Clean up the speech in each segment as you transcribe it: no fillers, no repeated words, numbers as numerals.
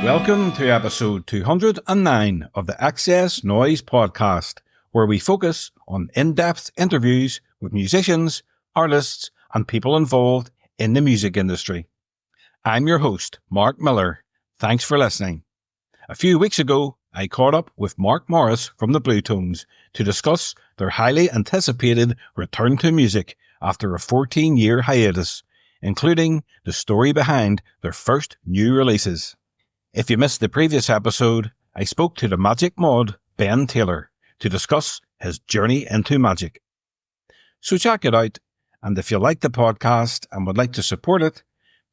Welcome to episode 209 of the XS Noize Podcast, where we focus on in-depth interviews with musicians, artists, and people involved in the music industry. I'm your host, Mark Millar. Thanks for listening. A few weeks ago, I caught up with Mark Morriss from The Bluetones to discuss their highly anticipated return to music after a 14-year hiatus, including the story behind their first new releases. If you missed the previous episode, I spoke to the Magic Mod, Ben Taylor, to discuss his journey into magic. So check it out, and if you like the podcast and would like to support it,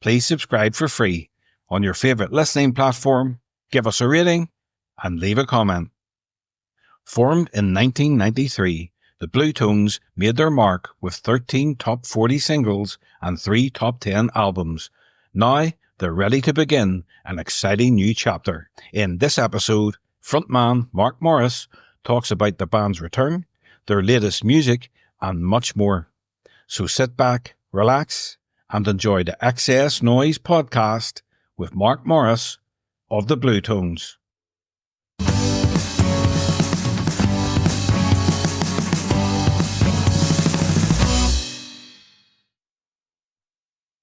please subscribe for free on your favourite listening platform, give us a rating, and leave a comment. Formed in 1993, the Bluetones made their mark with 13 top 40 singles and 3 top 10 albums. Now, they're ready to begin an exciting new chapter. In this episode, frontman Mark Morriss talks about the band's return, their latest music, and much more. So sit back, relax, and enjoy the XS Noize Podcast with Mark Morriss of The Bluetones.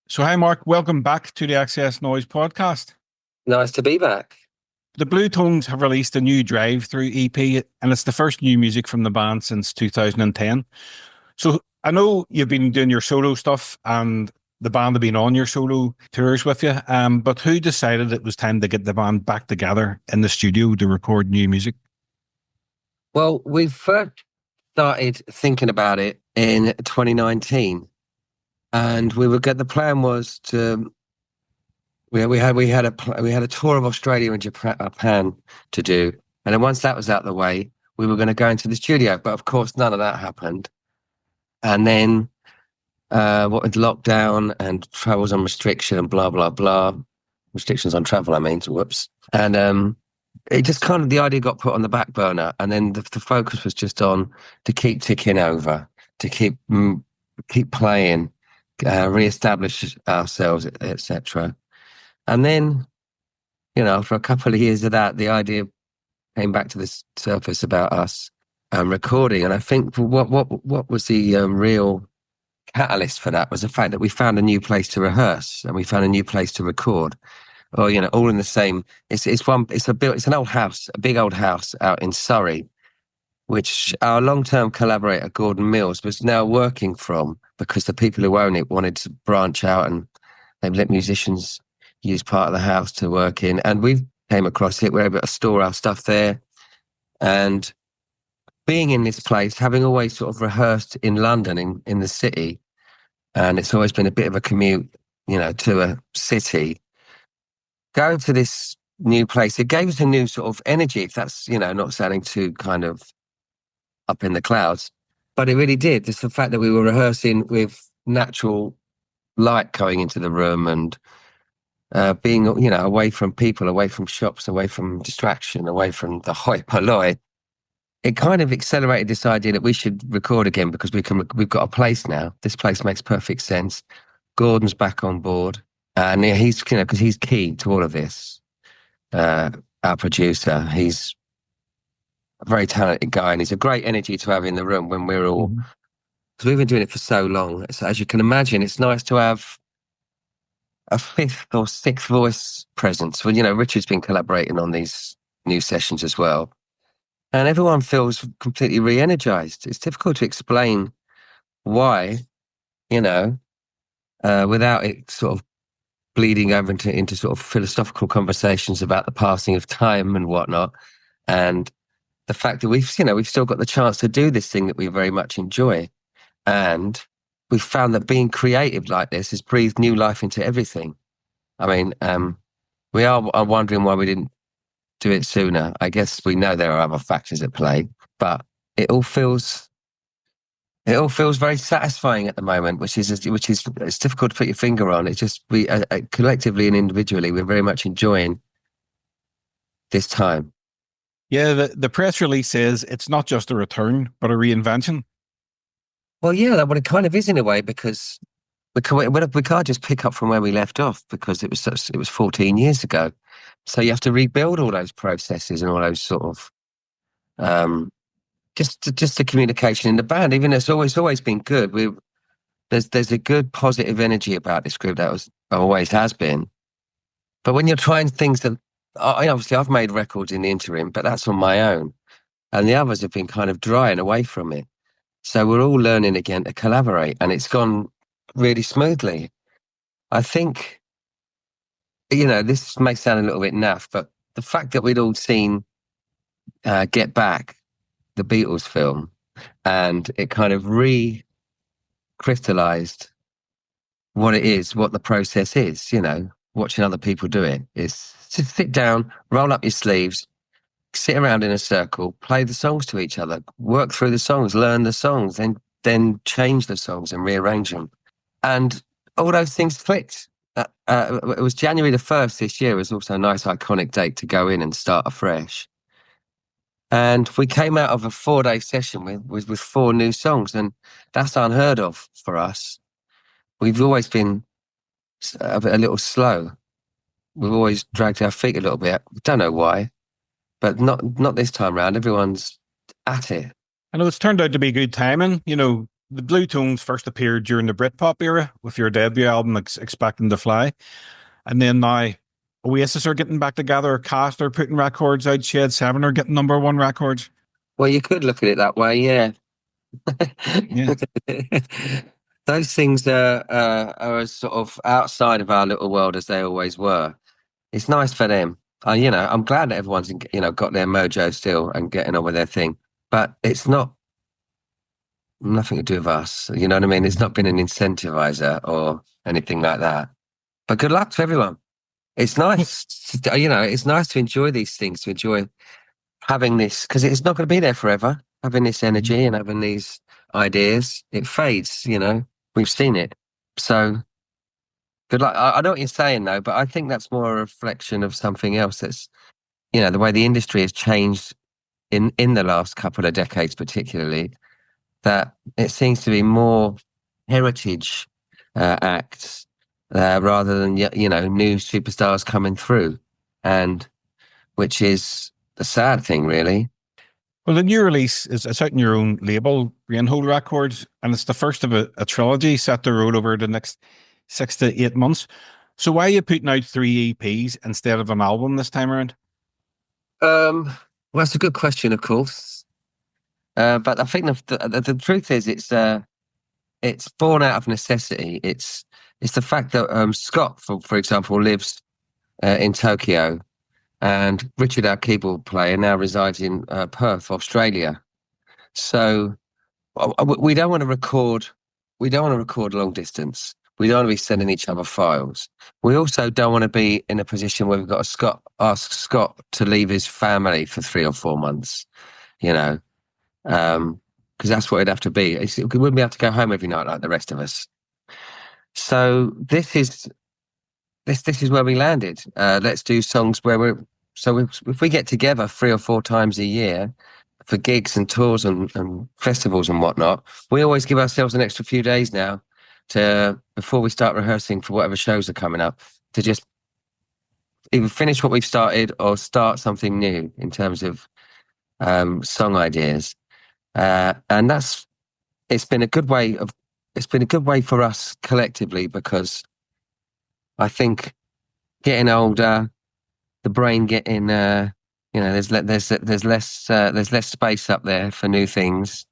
So hi Mark, welcome back to the XS Noize Podcast. Nice to be back. The Bluetones have released a new Drive-Through EP, and it's the first new music from the band since 2010. So I know you've been doing your solo stuff and the band have been on your solo tours with you, but who decided it was time to get the band back together in the studio to record new music? Well, we first started thinking about it in 2019. And the plan was to, we had a tour of Australia and Japan to do. And then once that was out of the way, we were going to go into the studio. But of course, none of that happened. And then what with lockdown and travels on restriction and blah, blah, blah. Restrictions on travel, I mean, whoops. And it just kind of, the idea got put on the back burner. And then the focus was just on to keep ticking over, to keep playing, re-establish ourselves, etc. And then, for a couple of years of that, the idea came back to the surface about us recording. And I think what was the real catalyst for that was the fact that we found a new place to rehearse and we found a new place to record. Or all in the same. It's an old house, a big old house out in Surrey, which our long-term collaborator, Gordon Mills, was now working from because the people who own it wanted to branch out and they let musicians use part of the house to work in. And we came across it. We were able to store our stuff there. And being in this place, having always sort of rehearsed in London, in the city, and it's always been a bit of a commute, to a city, going to this new place, it gave us a new sort of energy, if that's, not sounding too kind of up in the clouds, but it really did. Just the fact that we were rehearsing with natural light going into the room and being, away from people, away from shops, away from distraction, away from the hoi polloi, it kind of accelerated this idea that we should record again because we've got a place now. This place makes perfect sense. Gordon's back on board, and he's, because he's key to all of this. Our producer, he's a very talented guy, and he's a great energy to have in the room when we're all, because we've been doing it for so long. So as you can imagine, it's nice to have a fifth or sixth voice presence. Well, Richard's been collaborating on these new sessions as well, and everyone feels completely re-energized. It's difficult to explain why, without it sort of bleeding over into sort of philosophical conversations about the passing of time and whatnot, and the fact that we've still got the chance to do this thing that we very much enjoy. And we've found that being creative like this has breathed new life into everything. I mean, we are wondering why we didn't do it sooner. I guess we know there are other factors at play, but it all feels very satisfying at the moment, which is it's difficult to put your finger on. It's just we collectively and individually, we're very much enjoying this time. Yeah, the press release says it's not just a return, but a reinvention. Well, yeah, well, it kind of is in a way, because we can't just pick up from where we left off, because it was 14 years ago. So you have to rebuild all those processes and all those sort of just the communication in the band. Even it's always been good. There's a good positive energy about this group that always has been. But when you're trying things that obviously I've made records in the interim, but that's on my own, and the others have been kind of drying away from it. So we're all learning again to collaborate, and it's gone really smoothly. I think, this may sound a little bit naff, but the fact that we'd all seen Get Back, the Beatles film, and it kind of crystallized what it is, what the process is, watching other people do it is to sit down, roll up your sleeves, sit around in a circle, play the songs to each other, work through the songs, learn the songs, then change the songs and rearrange them. And all those things clicked. It was January the 1st this year. It was also a nice iconic date to go in and start afresh. And we came out of a 4-day session with 4 new songs, and that's unheard of for us. We've always been a little slow. We've always dragged our feet a little bit. Don't know why, but not this time round. Everyone's at it. I know it's turned out to be good timing. The Bluetones first appeared during the Britpop era with your debut album, Expecting to Fly. And then now Oasis are getting back together, Cast are putting records out, Shed 7 are getting #1 records. Well, you could look at it that way, yeah. Yeah. Those things are sort of outside of our little world as they always were. It's nice for them. I'm glad that everyone's got their mojo still and getting on with their thing. But it's nothing to do with us. You know what I mean? It's not been an incentivizer or anything like that. But good luck to everyone. It's nice, it's nice to enjoy these things, to enjoy having this, because it's not going to be there forever. Having this energy and having these ideas, it fades, we've seen it. So good luck. I know what you're saying though, but I think that's more a reflection of something else. That's, the way the industry has changed in the last couple of decades, particularly, that it seems to be more heritage acts rather than, new superstars coming through, and which is the sad thing, really. Well, the new release is out in your own label, Rainhold Records, and it's the first of a trilogy set to roll over the next 6 to 8 months. So why are you putting out 3 EPs instead of an album this time around? Well, that's a good question, of course. But I think the truth is it's born out of necessity. It's the fact that Scott, for example, lives in Tokyo, and Richard, our keyboard player, now resides in Perth, Australia. So we don't want to record. We don't want to record long distance. We don't want to be sending each other files. We also don't want to be in a position where we've got to ask Scott to leave his family for 3 or 4 months, because that's what it'd have to be. We wouldn't be able to go home every night like the rest of us. So this is where we landed. Let's do songs where if we get together 3 or 4 times a year for gigs and tours and festivals and whatnot, we always give ourselves an extra few days now before we start rehearsing for whatever shows are coming up, to just either finish what we've started or start something new in terms of song ideas. And it's been a good way for us collectively, because I think getting older, the brain getting there's less space up there for new things.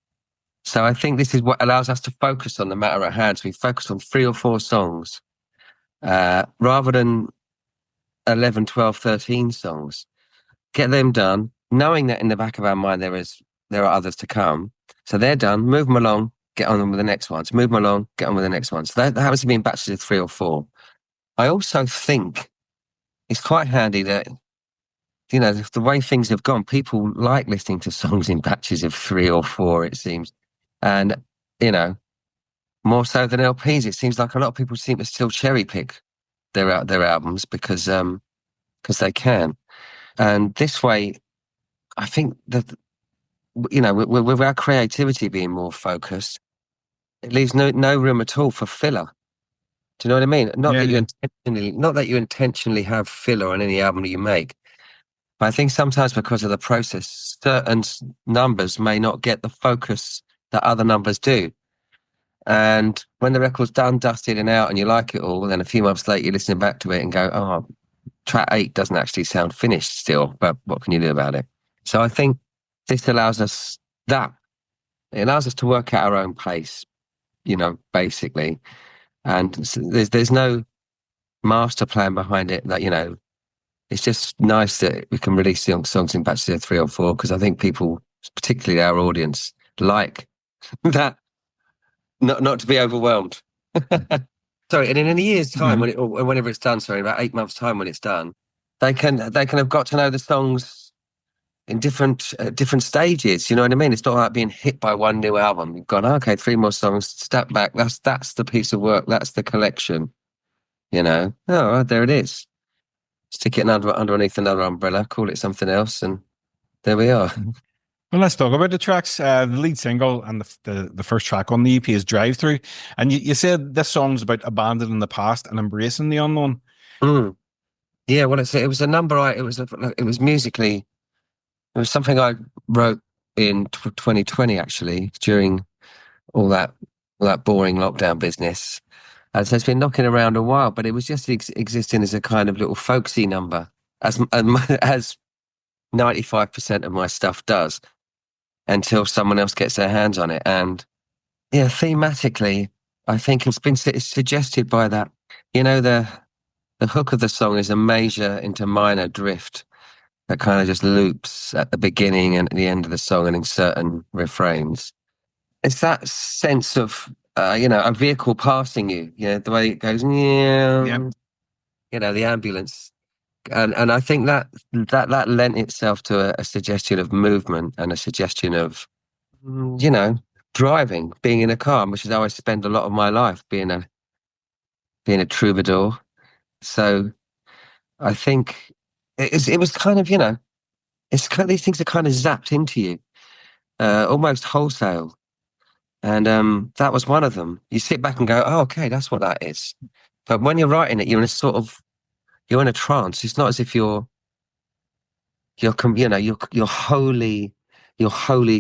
So I think this is what allows us to focus on the matter at hand. So we focus on 3 or 4 songs rather than 11, 12, 13 songs. Get them done, knowing that in the back of our mind there are others to come. So they're done, move them along, get on with the next ones. Move them along, get on with the next ones. So that happens to be in batches of 3 or 4. I also think it's quite handy that, the way things have gone, people like listening to songs in batches of 3 or 4, it seems. And, more so than LPs, it seems like a lot of people seem to still cherry pick their albums because they can. And this way, I think that, with our creativity being more focused, it leaves no room at all for filler. Do you know what I mean? Yeah. Not that you intentionally have filler on any album that you make. But I think sometimes because of the process, certain numbers may not get the focus that other numbers do. And when the record's done, dusted and out and you like it all, then a few months later you're listening back to it and go, oh, track 8 doesn't actually sound finished still, but what can you do about it? So I think this allows us that. It allows us to work at our own pace, basically. And there's no master plan behind it that, it's just nice that we can release songs in batches of 3 or 4, because I think people, particularly our audience, like that, not to be overwhelmed. Sorry, and in a year's time, or whenever it's done, about 8 months' time when it's done, they can have got to know the songs in different stages. You know what I mean? It's not like being hit by one new album. You've gone, okay, 3 more songs, step back. That's the piece of work. That's the collection. Oh, there it is. Stick it underneath another umbrella, call it something else, and there we are. Well, let's talk about the tracks. The lead single and the first track on the EP is Drive Through. And you said this song's about abandoning the past and embracing the unknown. Yeah, well, it was a number. It was musically, it was something I wrote in 2020, actually, during all that boring lockdown business. And so it's been knocking around a while, but it was just existing as a kind of little folksy number, as 95% of my stuff does, until someone else gets their hands on it. And yeah, thematically, I think it's suggested by that. The hook of the song is a major into minor drift that kind of just loops at the beginning and at the end of the song and in certain refrains. It's that sense of a vehicle passing you, the way it goes, the ambulance. And I think that lent itself to a suggestion of movement and a suggestion of, driving, being in a car, which is how I spend a lot of my life, being a troubadour. So I think it was kind of, it's kind of, these things are kind of zapped into you, almost wholesale. And that was one of them. You sit back and go, oh, okay, that's what that is. But when you're writing it, you're in a trance. It's not as if you're wholly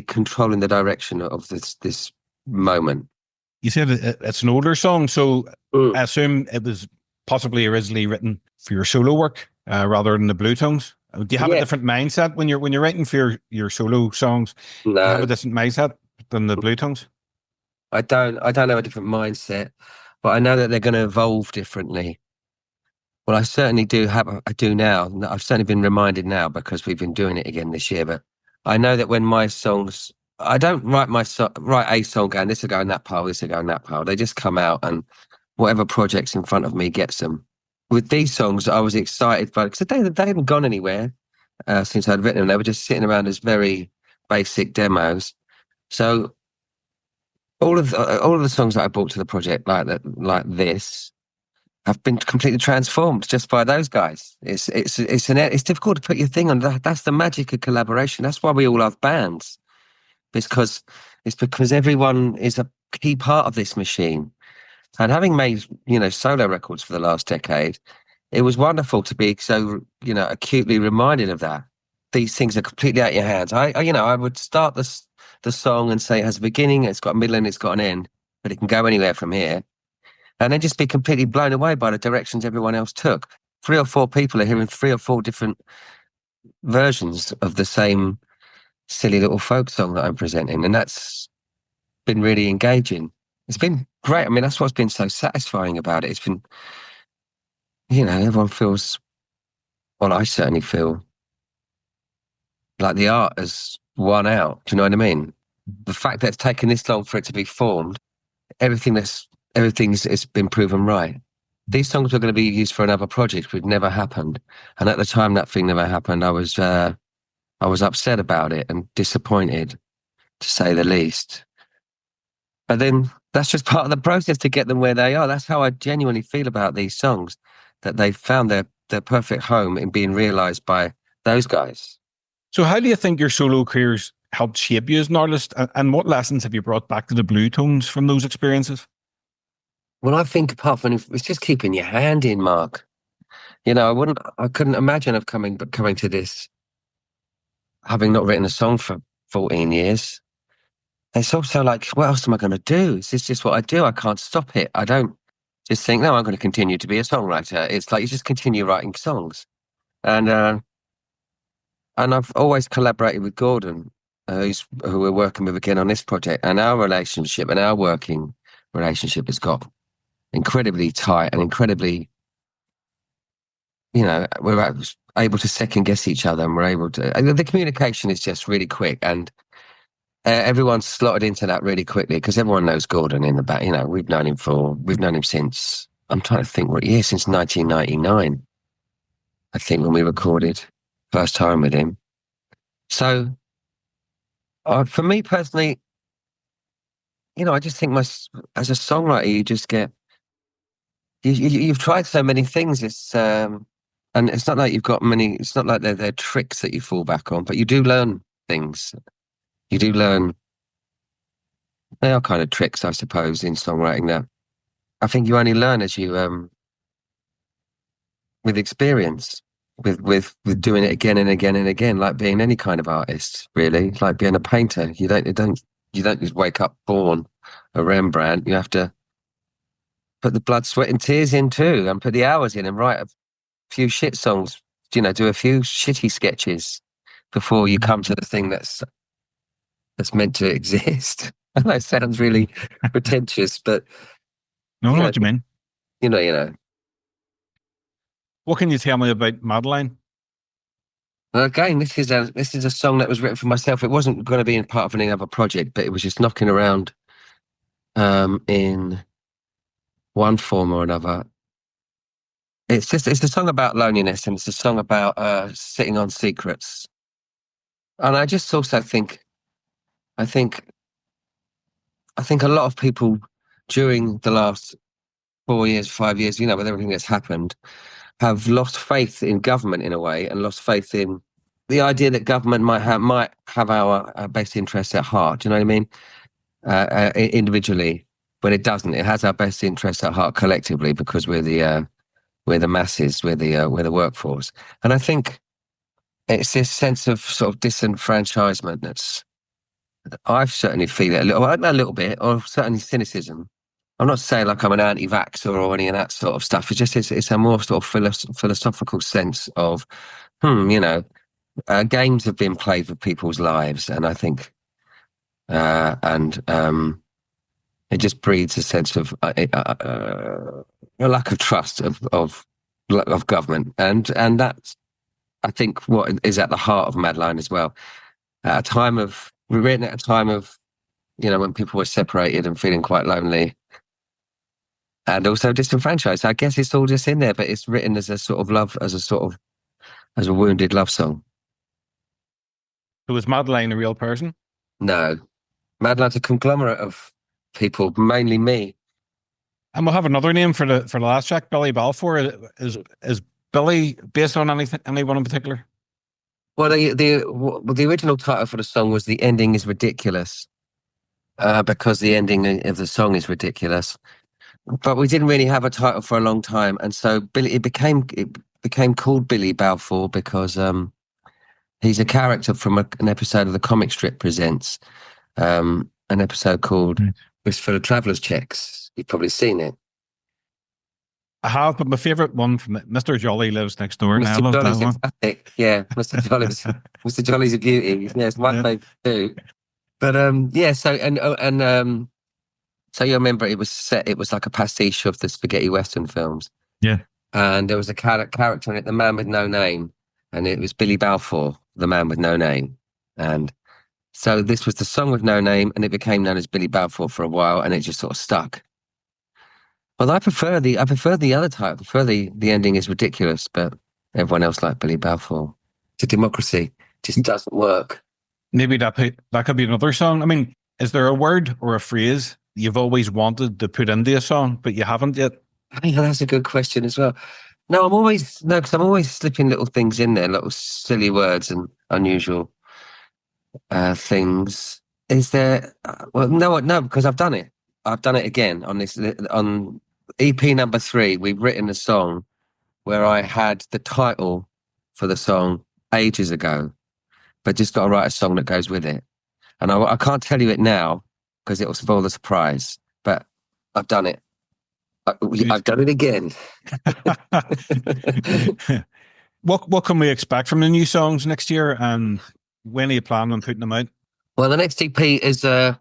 controlling the direction of this moment. You said it's an older song, so I assume it was possibly originally written for your solo work rather than the Bluetones. Do you have a different mindset when you're writing for your solo songs? No. Do you have a different mindset than the Bluetones? I don't have a different mindset, but I know that they're going to evolve differently. Well, I certainly do now. I've certainly been reminded now because we've been doing it again this year. But I know that when my songs, I don't write a song going, this will go in that pile, this will go in that pile. They just come out and whatever project's in front of me gets them. With these songs, I was excited because they hadn't gone anywhere since I'd written them. They were just sitting around as very basic demos. So all of the songs that I brought to the project like this have been completely transformed just by those guys. It's difficult to put your thing on. That's the magic of collaboration. That's why we all love bands, because everyone is a key part of this machine. And having made solo records for the last decade, it was wonderful to be so acutely reminded of that. These things are completely out of your hands. I would start the song and say it has a beginning, it's got a middle, and it's got an end, but it can go anywhere from here. And then just be completely blown away by the directions everyone else took. 3 or 4 people are hearing 3 or 4 different versions of the same silly little folk song that I'm presenting. And that's been really engaging. It's been great. I mean, that's what's been so satisfying about it. It's been, everyone feels, well, I certainly feel like the art has won out. Do you know what I mean? The fact that it's taken this long for it to be formed, everything's been proven right. These songs were going to be used for another project, which never happened. And at the time that thing never happened, I was upset about it and disappointed, to say the least. But then that's just part of the process to get them where they are. That's how I genuinely feel about these songs, that they've found their perfect home in being realized by those guys. So how do you think your solo careers helped shape you as an artist? And what lessons have you brought back to the Bluetones from those experiences? Well, I think apart from it's just keeping your hand in, Mark. I couldn't imagine of coming to this, having not written a song for 14 years. It's also like, what else am I going to do? Is this just what I do? I can't stop it. I don't just think, no, I'm going to continue to be a songwriter. It's like you just continue writing songs. And I've always collaborated with Gordon, who we're working with again on this project. And our relationship and our working relationship has got incredibly tight and incredibly, we're able to second guess each other, and we're able to, and the communication is just really quick, and everyone's slotted into that really quickly because everyone knows Gordon in the back. We've known him since, I'm trying to think what year, since 1999, I think, when we recorded first time with him. So for me personally, I just think as a songwriter, you just get, you've tried so many things. It's and it's not like you've got many. It's not like they're tricks that you fall back on, but you do learn things. You do learn. They are kind of tricks, I suppose, in songwriting. That I think you only learn as you with experience, with doing it again and again and again, like being any kind of artist, really, like being a painter. You don't just wake up born a Rembrandt. You have to put the blood, sweat, and tears in too, and put the hours in, and write a few shit songs. Do a few shitty sketches before you come to the thing that's meant to exist. I know it sounds really pretentious, but no, I know what you mean. You know. What can you tell me about Madeline? Well, again, this is a song that was written for myself. It wasn't going to be in part of any other project, but it was just knocking around in one form or another. It's a song about loneliness, and it's a song about sitting on secrets. And I just also think a lot of people during the last 4 years, 5 years, with everything that's happened, have lost faith in government in a way, and lost faith in the idea that government might have our best interests at heart. Do you know what I mean? Individually, when it doesn't, it has our best interests at heart collectively, because we're the masses, we're the workforce. And I think it's this sense of sort of disenfranchisement that's, I've certainly feel it a little bit, or certainly cynicism. I'm not saying like I'm an anti-vaxxer or any of that sort of stuff. It's just it's a more sort of philosophical sense of, games have been played with people's lives, and I think, it just breeds a sense of a lack of trust of government, and that's, I think, what is at the heart of Madeline as well. We're written at a time of, when people were separated and feeling quite lonely, and also disenfranchised. I guess it's all just in there, but it's written as a sort of love, as a wounded love song. So was Madeline a real person? No, Madeline's a conglomerate of people, mainly me. And we'll have another name for the last track, Billy Balfour. Is Billy based on anyone in particular? Well, the original title for the song was "The Ending Is Ridiculous," because the ending of the song is ridiculous. But we didn't really have a title for a long time, and so it became called Billy Balfour because he's a character from an episode of the comic strip Presents, an episode called "Wistful of Traveller's Checks." You've probably seen it. I have, but my favourite one from Mr. Jolly Lives Next Door. Mr. I love Jolly's that one. Fantastic. Yeah, Mr. Jolly's a beauty. Yeah, it's my favourite too. But so you remember it was like a pastiche of the spaghetti western films. Yeah. And there was a character in it, the man with no name, and it was Billy Balfour, the man with no name. And so this was the song with no name, and it became known as Billy Balfour for a while, and it just sort of stuck. Well, I prefer the other type. I prefer the ending is ridiculous, but everyone else liked Billy Balfour. It's a democracy. It just doesn't work. Maybe that could be another song. I mean, is there a word or a phrase you've always wanted to put into a song, but you haven't yet? I think that's a good question as well. No, because I'm always slipping little things in there, little silly words and unusual things. Is there? Well, no, because I've done it. I've done it again on this. EP number 3, we've written a song where I had the title for the song ages ago, but just got to write a song that goes with it. And I can't tell you it now because it will spoil the surprise, but I've done it. I've done it again. What can we expect from the new songs next year, and when are you planning on putting them out? Well, the next EP is, I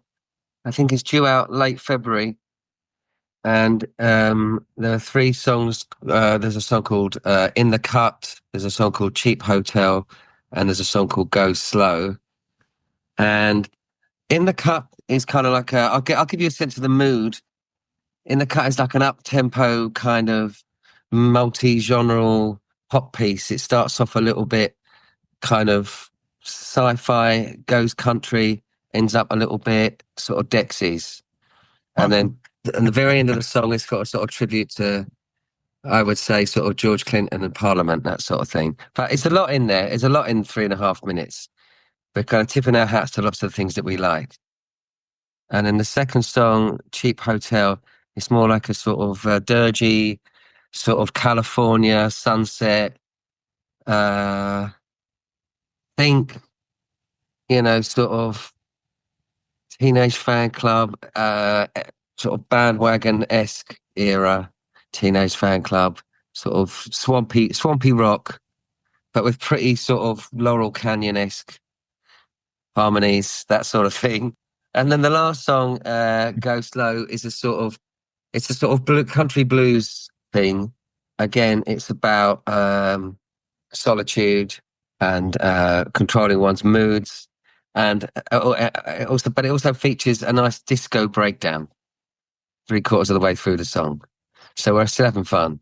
think it's due out late February. And there are 3 songs. There's a song called In the Cut, there's a song called Cheap Hotel, and there's a song called Go Slow. And In the Cut is kind of like I'll give you a sense of the mood. In the Cut is like an up-tempo kind of multi-genre pop piece. It starts off a little bit kind of sci-fi, goes country, ends up a little bit sort of Dexies. And then at the very end of the song, it's got a sort of tribute to, I would say, sort of George Clinton and Parliament, that sort of thing. But it's a lot in there. It's a lot in 3.5 minutes. We're kind of tipping our hats to lots of the things that we like. And then the second song, Cheap Hotel, it's more like a sort of dirgy, sort of California sunset. Think, sort of Teenage Fan Club, sort of bandwagon-esque era Teenage Fan Club, sort of swampy rock, but with pretty sort of Laurel Canyon-esque harmonies, that sort of thing. And then the last song, Go Slow, is a sort of country blues thing. Again, it's about solitude and controlling one's moods. And it also features a nice disco breakdown 3/4 of the way through the song. So we're still having fun.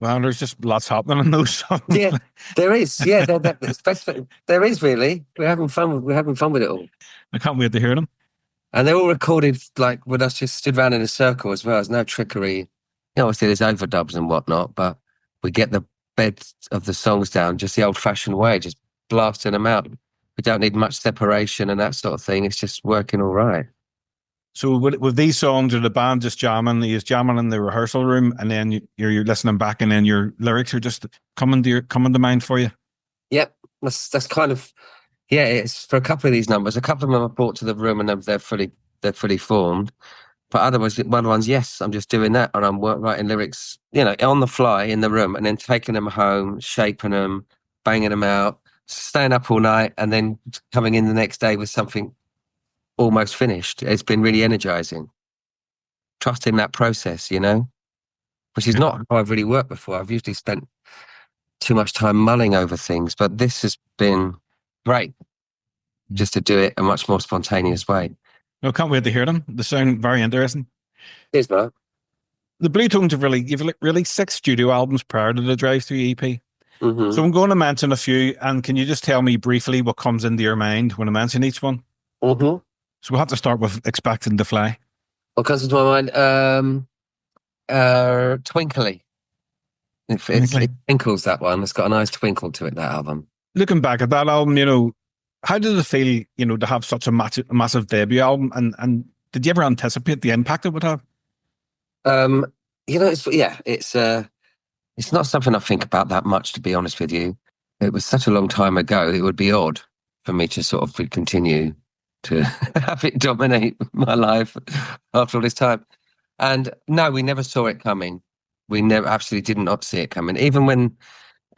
Well, there's just lots happening in those songs. Yeah, there is. Yeah, there is really. We're having fun with it all. I can't wait to hear them. And they're all recorded like with us just stood around in a circle as well. There's no trickery. Obviously there's overdubs and whatnot, but we get the bed of the songs down just the old-fashioned way, just blasting them out. We don't need much separation and that sort of thing. It's just working all right. So with these songs, are the band just jamming? He's jamming in the rehearsal room, and then you're listening back, and then your lyrics are just coming to mind for you. Yep, that's kind of. Yeah, it's for a couple of these numbers. A couple of them I brought to the room and they're fully formed. But otherwise, one ones, yes, I'm just doing that and I'm writing lyrics, on the fly in the room and then taking them home, shaping them, banging them out, staying up all night and then coming in the next day with something almost finished. It's been really energizing. Trusting that process, which is not how I've really worked before. I've usually spent too much time mulling over things, but this has been great just to do it a much more spontaneous way. I can't wait to hear them. They sound very interesting. Cheers, Mark. The Bluetones you've released 6 studio albums prior to the Drive-Thru EP. Mm-hmm. So I'm going to mention a few, and can you just tell me briefly what comes into your mind when I mention each one? Mm-hmm. So we'll have to start with Expecting to Fly. What comes into my mind? Twinkly. It twinkles, that one. It's got a nice twinkle to it, that album. Looking back at that album, how did it feel, to have such a massive debut album? And did you ever anticipate the impact it would have? It's not something I think about that much, to be honest with you. It was such a long time ago. It would be odd for me to sort of continue to have it dominate my life after all this time. And no, we never saw it coming. We absolutely did not see it coming. Even when,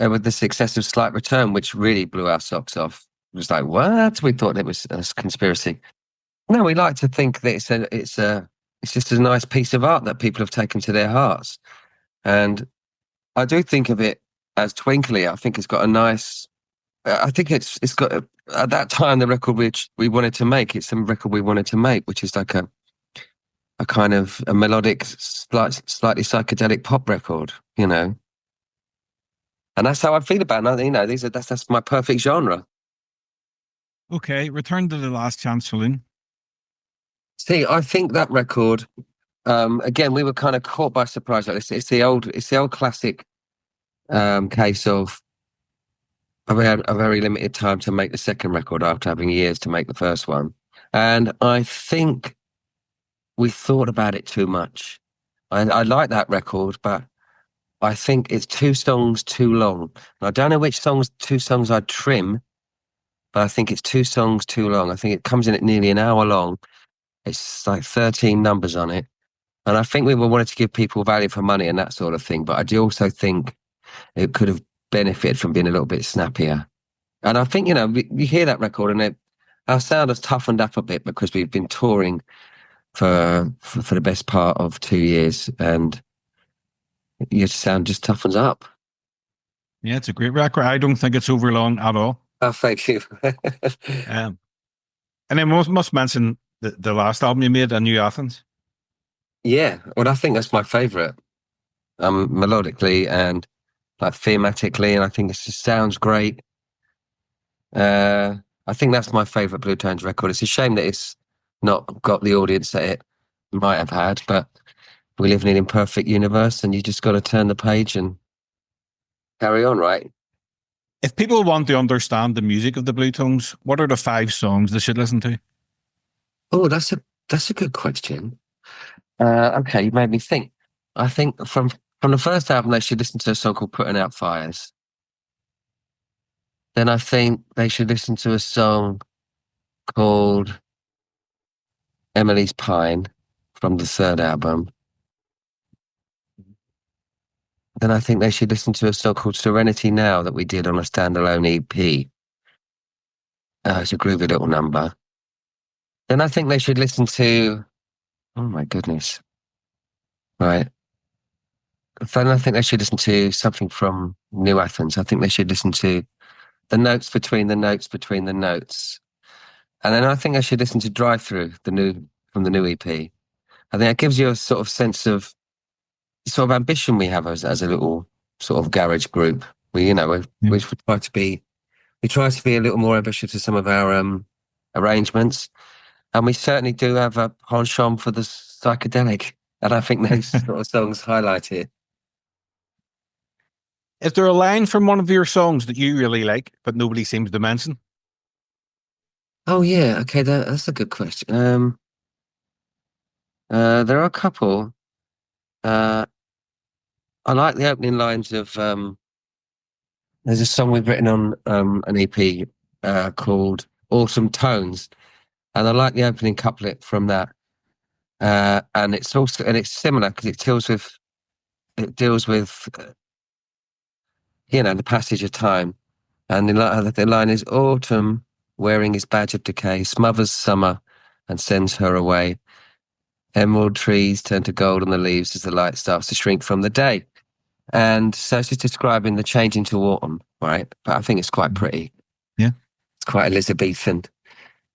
with the success of Slight Return, which really blew our socks off, it was like, what? We thought it was a conspiracy. No, we like to think that it's just a nice piece of art that people have taken to their hearts. And I do think of it as twinkly. I think it's got a nice, I think it's got, at that time, the record which we wanted to make, it's the record we wanted to make, which is like a kind of a melodic, slightly psychedelic pop record, And that's how I feel about it. That's my perfect genre. Okay, Return to the Last Chance Saloon. See, I think that record, again, we were kind of caught by surprise like this. It's the old classic case of a very limited time to make the second record after having years to make the first one. And I think we thought about it too much. I like that record, but I think it's 2 songs too long. And I don't know which 2 songs I'd trim, but I think it's 2 songs too long. I think it comes in at nearly an hour long. It's like 13 numbers on it. And I think we wanted to give people value for money and that sort of thing. But I do also think it could have benefited from being a little bit snappier. And I think, you hear that record and our sound has toughened up a bit because we've been touring for the best part of 2 years, and your sound just toughens up. Yeah, it's a great record. I don't think it's overlong at all. Oh, thank you. And then must mention the last album you made, A New Athens. Yeah, well, I think that's my favourite, melodically and like thematically, and I think it just sounds great. I think that's my favourite Bluetones record. It's a shame that it's not got the audience that it might have had, but we live in an imperfect universe, and you just got to turn the page and carry on, right? If people want to understand the music of the Bluetones, what are the 5 songs they should listen to? Oh, that's a good question. Okay, you made me think. I think from the first album, they should listen to a song called Putting Out Fires. Then I think they should listen to a song called Emily's Pine from the 3rd album. Then I think they should listen to a song called Serenity Now that we did on a standalone EP. It's a groovy little number. Then I think they should listen to... Oh my goodness. Right. Then I think they should listen to something from New Athens. I think they should listen to The Notes Between the Notes Between the Notes. And then I think I should listen to Drive Through, from the new EP. I think that gives you a sort of sense of sort of ambition we have as a little sort of garage group. We try to be a little more ambitious with some of our arrangements, and we certainly do have a penchant for the psychedelic. And I think those sort of songs highlight it. Is there a line from one of your songs that you really like, but nobody seems to mention? Oh yeah, okay, that's a good question. There are a couple. I like the opening lines of. There's a song we've written on an EP called Autumn Tones, and I like the opening couplet from that. And it's similar because it deals with the passage of time, and the line is autumn wearing his badge of decay smothers summer and sends her away. Emerald trees turn to gold on the leaves as the light starts to shrink from the day. And so it's just describing the change into autumn, right? But I think it's quite pretty. Yeah. It's quite Elizabethan.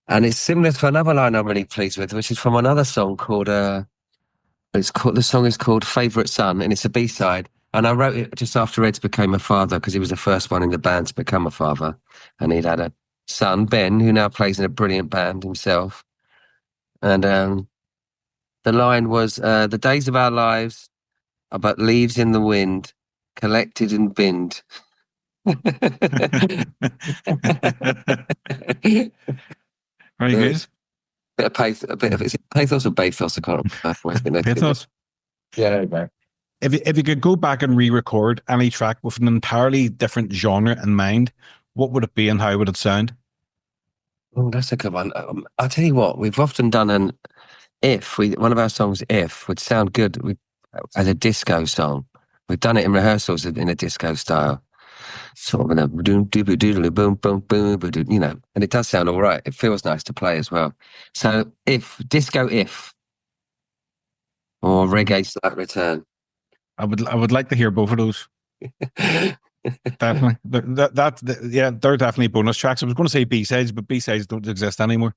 And it's similar to another line I'm really pleased with, which is from another song called, the song is called Favourite Son, and it's a B-side. And I wrote it just after Ed's became a father, because he was the first one in the band to become a father. And he'd had a son, Ben, who now plays in a brilliant band himself. And the line was, the days of our lives are but leaves in the wind, collected and binned. Very good. Is it pathos or bathos? I can't remember. Pathos. Yeah, there you go. If you could go back and re-record any track with an entirely different genre in mind, what would it be and how would it sound? Oh, that's a good one. I'll tell you what, we've often done one of our songs, If, would sound good as a disco song. We've done it in rehearsals in a disco style. Sort of in a boom, boom, boom, boom, and it does sound all right. It feels nice to play as well. So disco If, or Reggae Slight Return. I would like to hear both of those. Definitely. They're definitely bonus tracks. I was going to say B-sides, but B-sides don't exist anymore.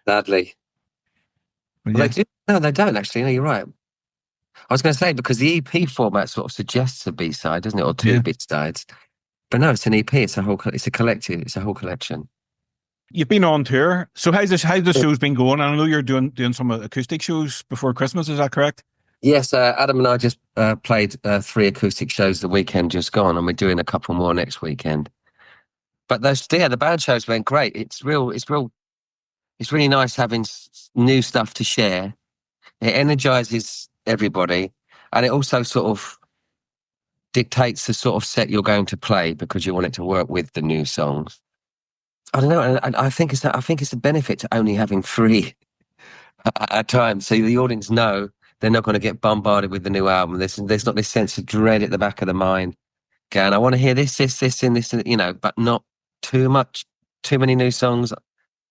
Sadly. Yeah. Well, they do. No, they don't actually. No, you're right. I was going to say, because the EP format sort of suggests a B-side, doesn't it? Or two B-sides. But no, it's an EP. It's a collective. It's a whole collection. You've been on tour. So how's the show's been going? I know you're doing some acoustic shows before Christmas. Is that correct? Yes, Adam and I just played 3 acoustic shows the weekend just gone, and we're doing a couple more next weekend. But the band shows went great. It's really nice having new stuff to share. It energizes everybody, And it also sort of dictates the sort of set you're going to play because you want it to work with the new songs. I don't know. I think it's a benefit to only having 3 at a time. So the audience know they're not going to get bombarded with the new album. There's not this sense of dread at the back of the mind. Going, I want to hear this, and this, but not too many new songs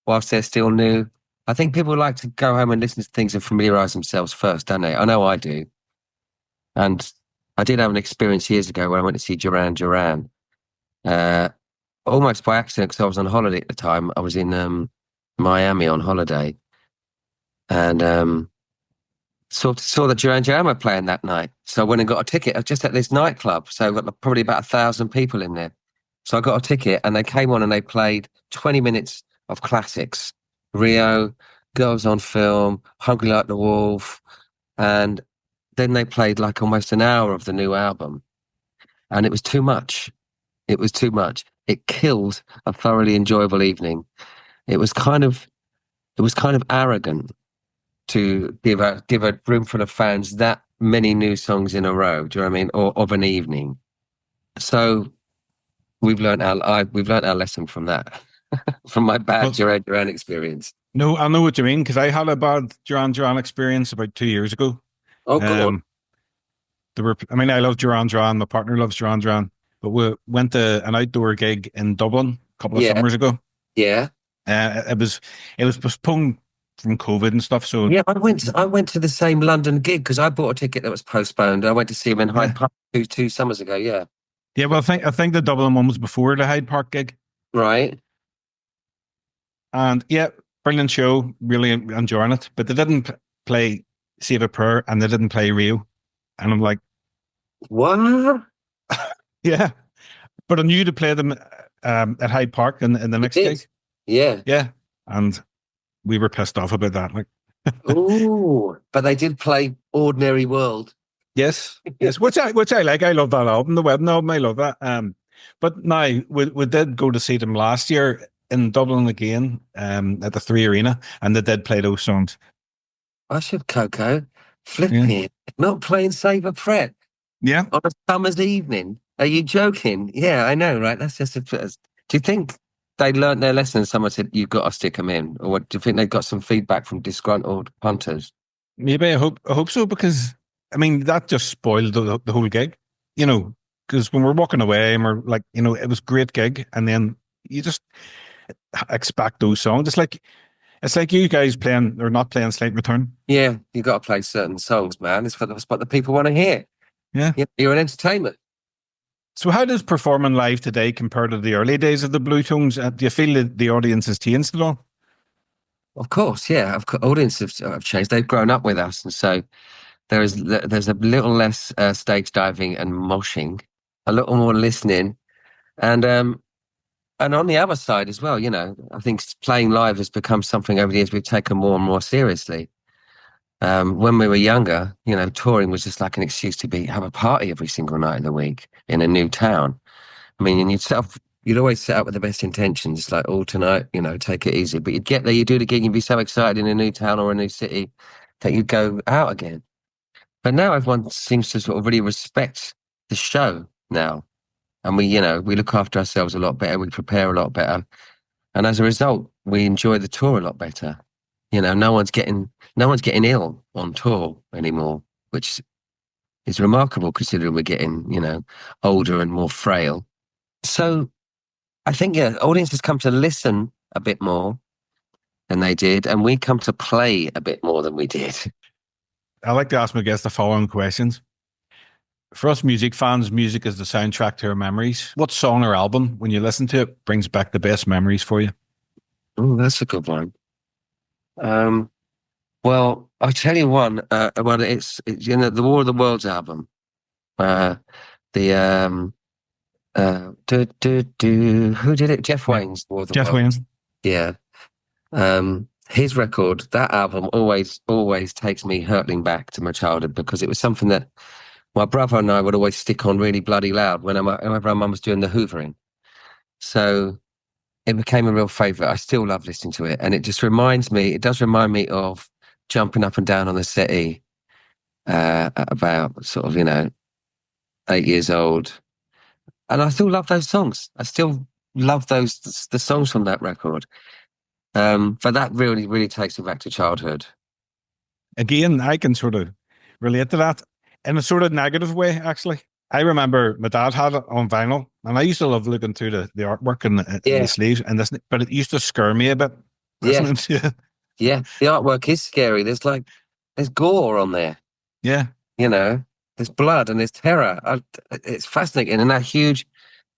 whilst they're still new. I think people like to go home and listen to things and familiarise themselves first, don't they? I know I do. And I did have an experience years ago where I went to see Duran Duran, almost by accident because I was on holiday at the time. I was in Miami on holiday, and saw that Duran Duran were playing that night. So I went and got a ticket. I was just at this nightclub, so got probably about 1,000 people in there. So I got a ticket, and they came on and they played 20 minutes of classics. Rio, Girls on Film, Hungry Like the Wolf, and then they played like almost an hour of the new album. And it was too much. It was too much. It killed a thoroughly enjoyable evening. It was kind of arrogant to give a room full of fans that many new songs in a row. Do you know what I mean? Or of an evening. So we've learned our lesson from that. From my bad Duran Duran experience. No, I know what you mean, because I had a bad Duran Duran experience about 2 years ago. Oh, God. I love Duran Duran. My partner loves Duran Duran. But we went to an outdoor gig in Dublin a couple of summers ago. Yeah. It was postponed from COVID and stuff. So yeah, I went to the same London gig because I bought a ticket that was postponed. I went to see him in Hyde Park two summers ago. Yeah. Yeah. Well, I think the Dublin one was before the Hyde Park gig. Right. And yeah, brilliant show. Really enjoying it. But they didn't play Save a Prayer and they didn't play Rio. And I'm like, what? Yeah. But I knew to play them at Hyde Park in the next gig. Yeah. Yeah. And we were pissed off about that. Like, ooh, but they did play Ordinary World. Yes. Which I like. I love that album, the Wedding album. I love that. But now we did go to see them last year in Dublin again, at the 3 Arena, and they did play those songs. I should, Coco, flipping, not playing Save a Prayer. Yeah. On a summer's evening. Are you joking? Yeah, I know, right? That's just do you think they learnt their lesson and someone said, you've got to stick them in? Or what, do you think they got some feedback from disgruntled punters? Maybe. I hope so, because, I mean, that just spoiled the whole gig, because when we're walking away and we're like, it was a great gig, and then you just expect those songs. It's like you guys playing or not playing Slight Return. Yeah, you got to play certain songs, man. It's what the people want to hear. Yeah. You're an entertainment. So how does performing live today compare to the early days of the Bluetones? Do you feel that the audience has changed at all? Of course, yeah. Audiences have changed. They've grown up with us, and so there's a little less stage diving and moshing, a little more listening, and on the other side as well, I think playing live has become something over the years we've taken more and more seriously. When we were younger, touring was just like an excuse to have a party every single night of the week in a new town. I mean, and you'd always set up with the best intentions. It's like, oh, tonight, take it easy. But you'd get there, you do the gig, you'd be so excited in a new town or a new city that you'd go out again. But now everyone seems to sort of really respect the show now. And we look after ourselves a lot better. We prepare a lot better. And as a result, we enjoy the tour a lot better. No one's getting ill on tour anymore, which is remarkable considering we're getting, older and more frail. So I think, audiences come to listen a bit more than they did, and we come to play a bit more than we did. I like to ask my guests the following questions. For us music fans, music is the soundtrack to our memories. What song or album, when you listen to it, brings back the best memories for you? Oh, that's a good one. Well, I'll tell you one. It's the War of the Worlds album. Who did it? Jeff Wayne's War of the Worlds. Jeff Wayne's. Yeah. His record, that album always takes me hurtling back to my childhood, because it was something that my brother and I would always stick on really bloody loud whenever our mum was doing the hoovering. So it became a real favourite. I still love listening to it. And it does remind me of jumping up and down on the settee at about sort of, 8 years old. And I still love those songs. I still love the songs from that record. But that really, really takes me back to childhood. Again, I can sort of relate to that in a sort of negative way, actually. I remember my dad had it on vinyl, and I used to love looking through the artwork and the sleeves, and this, but it used to scare me a bit listening to it. Yeah, the artwork is scary. There's gore on there. Yeah. There's blood and there's terror. It's fascinating. And that huge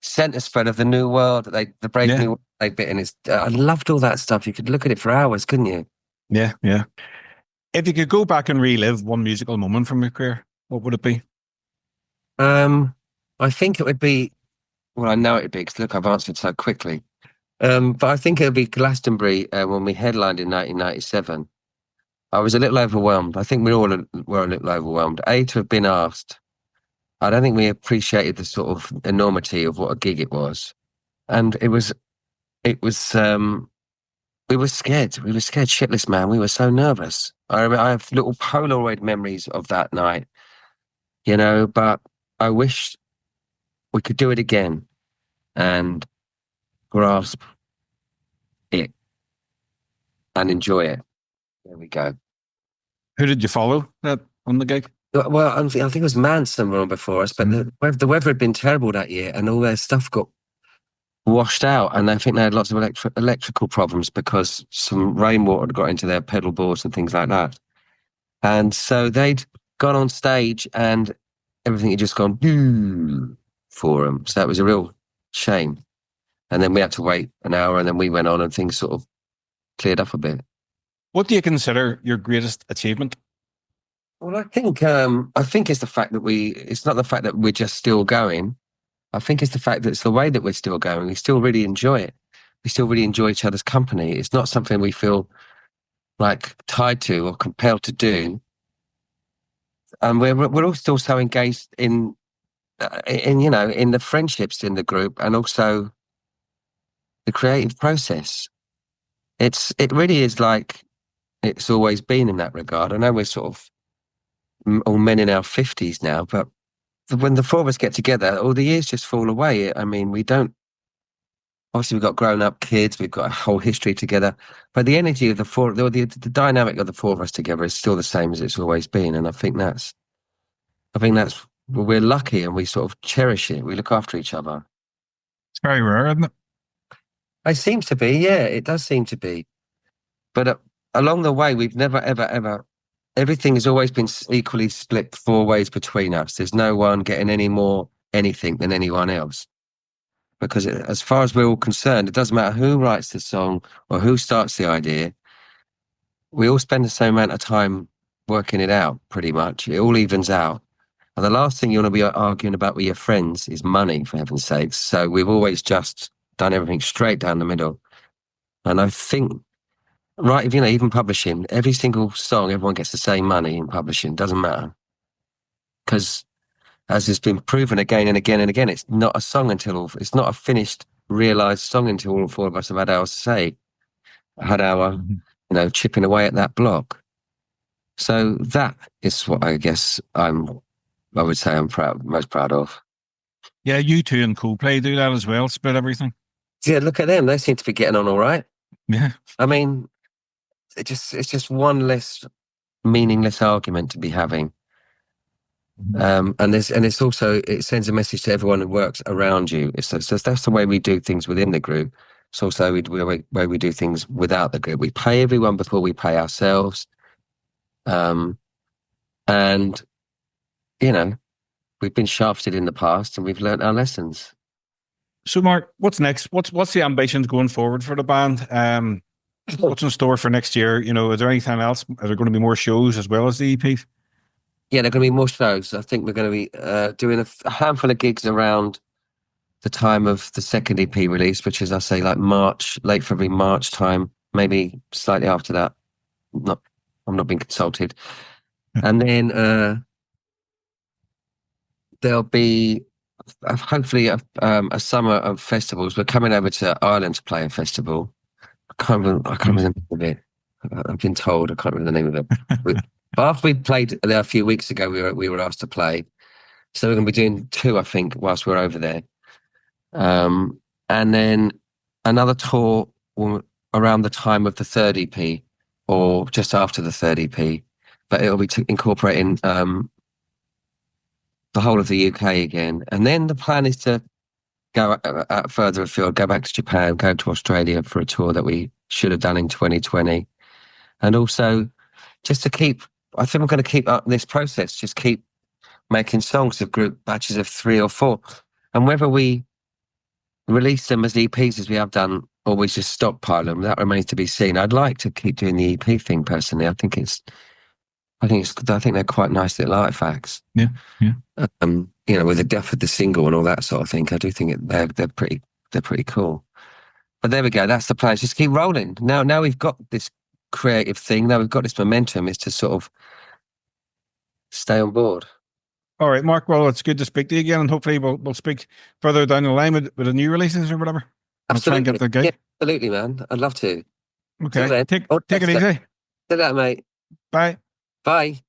center spread of the New World, the Brave New World they bit in. I loved all that stuff. You could look at it for hours, couldn't you? Yeah, yeah. If you could go back and relive one musical moment from your career, what would it be? I think it would be, well, I know it would be, because look, I've answered so quickly. But I think it would be Glastonbury when we headlined in 1997. I was a little overwhelmed. I think we all were a little overwhelmed. To have been asked. I don't think we appreciated the sort of enormity of what a gig it was. And we were scared. We were scared shitless, man. We were so nervous. I have little Polaroid memories of that night, but I wish we could do it again and grasp it and enjoy it. There we go. Who did you follow on the gig? Well, I think it was Manson on before us, but the weather had been terrible that year, and all their stuff got washed out, and I think they had lots of electrical problems because some rainwater had got into their pedal boards and things like that. And so they'd gone on stage, and everything had just gone for them. So that was a real shame. And then we had to wait an hour, and then we went on, and things sort of cleared up a bit. What do you consider your greatest achievement? Well, I think it's the fact that it's not the fact that we're just still going. I think it's the fact that it's the way that we're still going. We still really enjoy it. We still really enjoy each other's company. It's not something we feel like tied to or compelled to do. And we're all still so engaged in the friendships in the group, and also the creative process. It really is like it's always been in that regard. I know we're sort of all men in our 50s now, but when the four of us get together, all the years just fall away. I mean, we don't, obviously we've got grown up kids, we've got a whole history together, but the energy of the dynamic of the four of us together is still the same as it's always been. And I think that's, we're lucky, and we sort of cherish it. We look after each other. It's very rare, isn't it? It seems to be, yeah, it does seem to be. But along the way, we've never, ever, everything has always been equally split 4 ways between us. There's no one getting any more anything than anyone else. Because as far as we're all concerned, it doesn't matter who writes the song or who starts the idea. We all spend the same amount of time working it out, pretty much. It all evens out. And the last thing you want to be arguing about with your friends is money, for heaven's sakes. So we've always just done everything straight down the middle. And I think, right, even publishing, every single song, everyone gets the same money in publishing. Doesn't matter. Because as has been proven again and again and again, it's not a song it's not a finished, realised song until all 4 of us have had our say, had our, chipping away at that block. So that is what I guess I would say I'm most proud of. Yeah, U2 and Coldplay do that as well, split everything. Yeah, look at them. They seem to be getting on all right. Yeah. I mean, it's just one less meaningless argument to be having. And it's also, it sends a message to everyone who works around you. So that's the way we do things within the group. It's also the way we do things without the group. We pay everyone before we pay ourselves. And, we've been shafted in the past, and we've learned our lessons. So, Mark, what's next? What's the ambitions going forward for the band? What's in store for next year? Is there anything else? Are there going to be more shows as well as the EP? Yeah, there are going to be more shows. I think we're going to be doing a handful of gigs around the time of the second EP release, which is, I say, like March, late February, March time, maybe slightly after that. I'm not being consulted. And then there'll be hopefully a summer of festivals. We're coming over to Ireland to play a festival. I can't remember the name of it. I've been told I can't remember the name of it. But after we played there a few weeks ago, we were asked to play. So we're going to be doing 2, I think, whilst we're over there. And then another tour around the time of the third EP, or just after the third EP. But it'll be incorporating the whole of the UK again. And then the plan is to go further afield, go back to Japan, go to Australia for a tour that we should have done in 2020. And also just to keep, I think we're going to keep up this process, just keep making songs of group batches of 3 or 4. And whether we release them as EPs as we have done, or we just stockpile them, that remains to be seen. I'd like to keep doing the EP thing personally. I think they're quite nice little artifacts. Yeah. You know, with the death of the single and all that sort of thing, I do think they're pretty cool. But there we go. That's the plan. Just keep rolling. Now we've got this creative thing. Now we've got this momentum. Is to sort of stay on board. All right, Mark. Well, it's good to speak to you again, and hopefully we'll speak further down the line with the new releases or whatever. I'll try and get the gig. Yeah, absolutely, man. I'd love to. Okay. Take it easy. Do that, mate. Bye. Bye.